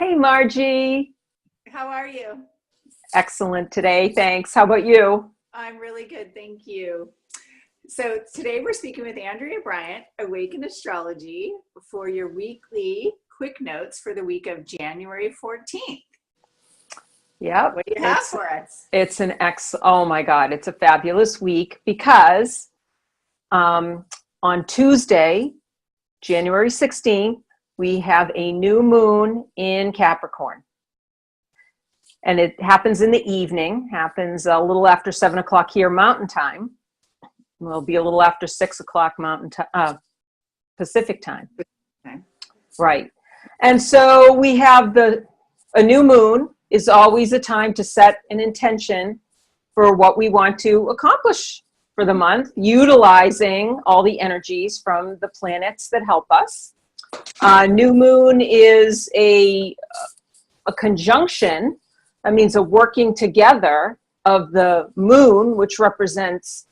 Hey, Margie. How are you? Excellent today. Thanks. How about you? I'm really good, thank you. So today we're speaking with Andrea Bryant, Awaken Astrology, for your weekly quick notes for the week of January 14th. Yep. What do you have for us? Oh my God, it's a fabulous week because on Tuesday, January 16th, we have a new moon in Capricorn. And it happens in the evening, happens a little after 7 o'clock here Mountain Time. Will be a little after 6 o'clock Pacific Time. Okay. Right. And so we have a new moon is always a time to set an intention for what we want to accomplish for the month, utilizing all the energies from the planets that help us. New moon is a conjunction. That means a working together of the moon, which represents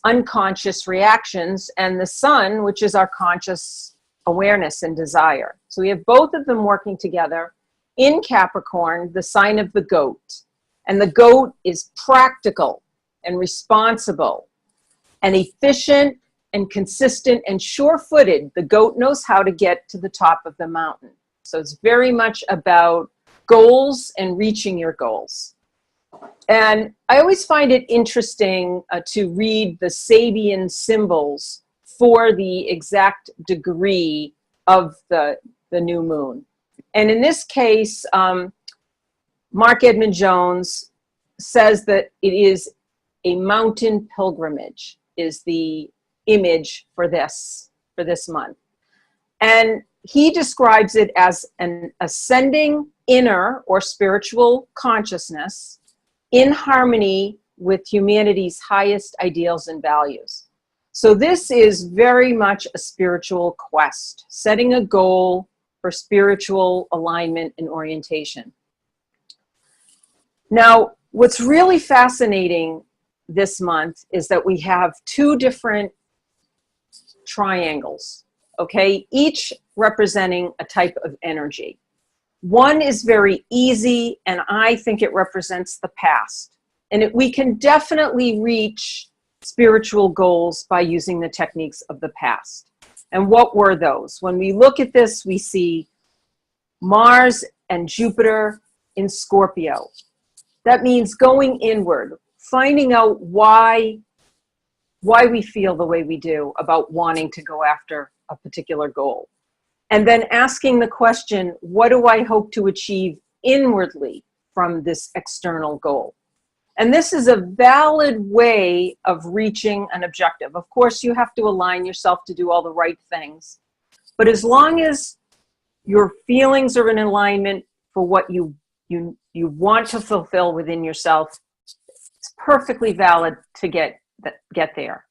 unconscious reactions, and the sun, which is our conscious awareness and desire. So we have both of them working together in Capricorn, the sign of the goat. And the goat is practical and responsible and efficient and consistent and sure-footed. The goat knows how to get to the top of the mountain. So it's very much about goals and reaching your goals. And I always find it interesting to read the Sabian symbols for the exact degree of the new moon. And in this case, Mark Edmund Jones says that it is a mountain pilgrimage is the image for this month. And he describes it as an ascending inner or spiritual consciousness in harmony with humanity's highest ideals and values. So this is very much a spiritual quest, setting a goal for spiritual alignment and orientation. Now, what's really fascinating this month is that we have two different triangles, okay, each representing a type of energy. One is very easy, and I think it represents the past. And we can definitely reach spiritual goals by using the techniques of the past. And what were those? When we look at this, we see Mars and Jupiter in Scorpio. That means going inward, finding out why we feel the way we do about wanting to go after a particular goal. And then asking the question, what do I hope to achieve inwardly from this external goal? And this is a valid way of reaching an objective. Of course, you have to align yourself to do all the right things. But as long as your feelings are in alignment for what you want to fulfill within yourself, it's perfectly valid to get there.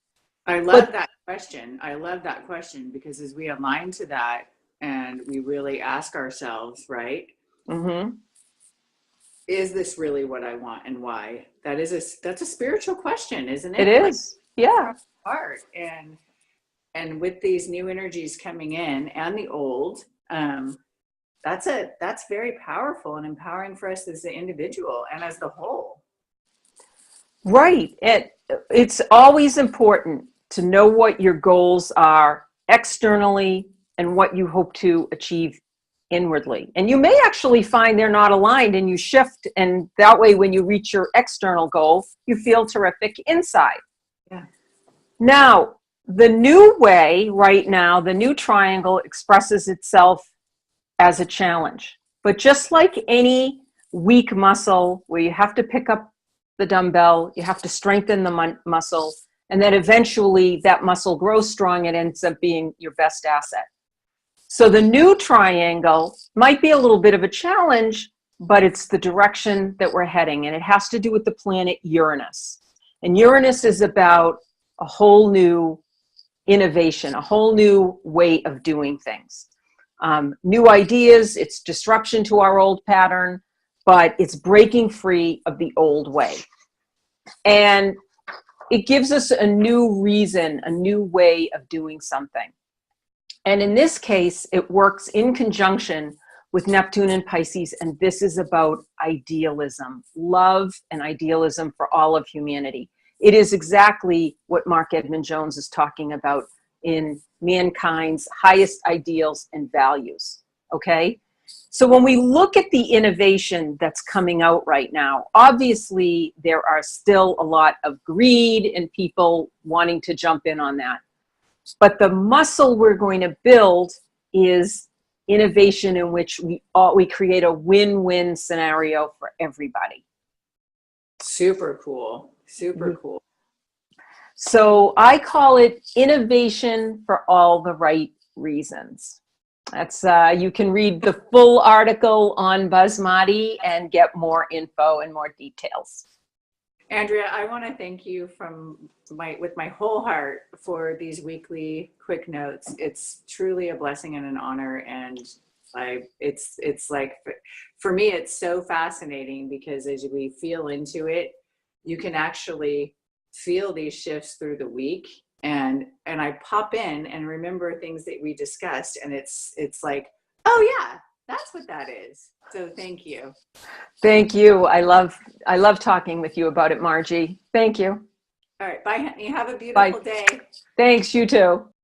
I love that question. I love that question because as we align to that and we really ask ourselves, right? Mm-hmm. Is this really what I want and why? That's a spiritual question, isn't it? It is. Yeah. Heart. And with these new energies coming in and the old, that's very powerful and empowering for us as the individual and as the whole. Right. It's always important to know what your goals are externally and what you hope to achieve inwardly. And you may actually find they're not aligned and you shift, and that way when you reach your external goal, you feel terrific inside. Yeah. Now, the new way right now, the new triangle expresses itself as a challenge. But just like any weak muscle where you have to pick up the dumbbell, you have to strengthen the muscle, and then eventually that muscle grows strong and ends up being your best asset. So the new triangle might be a little bit of a challenge, but it's the direction that we're heading, and it has to do with the planet Uranus. And Uranus is about a whole new innovation, a whole new way of doing things. New ideas, it's disruption to our old pattern, but it's breaking free of the old way. And it gives us a new reason, a new way of doing something. And in this case, it works in conjunction with Neptune and Pisces, and this is about idealism, love and idealism for all of humanity. It is exactly what Mark Edmund Jones is talking about in mankind's highest ideals and values, okay? So when we look at the innovation that's coming out right now, obviously there are still a lot of greed and people wanting to jump in on that. But the muscle we're going to build is innovation in which we create a win-win scenario for everybody. Super cool. Super cool. So I call it innovation for all the right reasons. That's you can read the full article on Basmati and get more info and more details. Andrea, I want to thank you with my whole heart for these weekly quick notes. It's truly a blessing and an honor, and it's like, for me, it's so fascinating because as we feel into it, you can actually feel these shifts through the week, and I pop in and remember things that we discussed, and it's like, oh yeah, that's what that is. So thank you. Thank you. I love talking with you about it, Margie. Thank you. All right, bye. You have a beautiful day. Thanks, you too.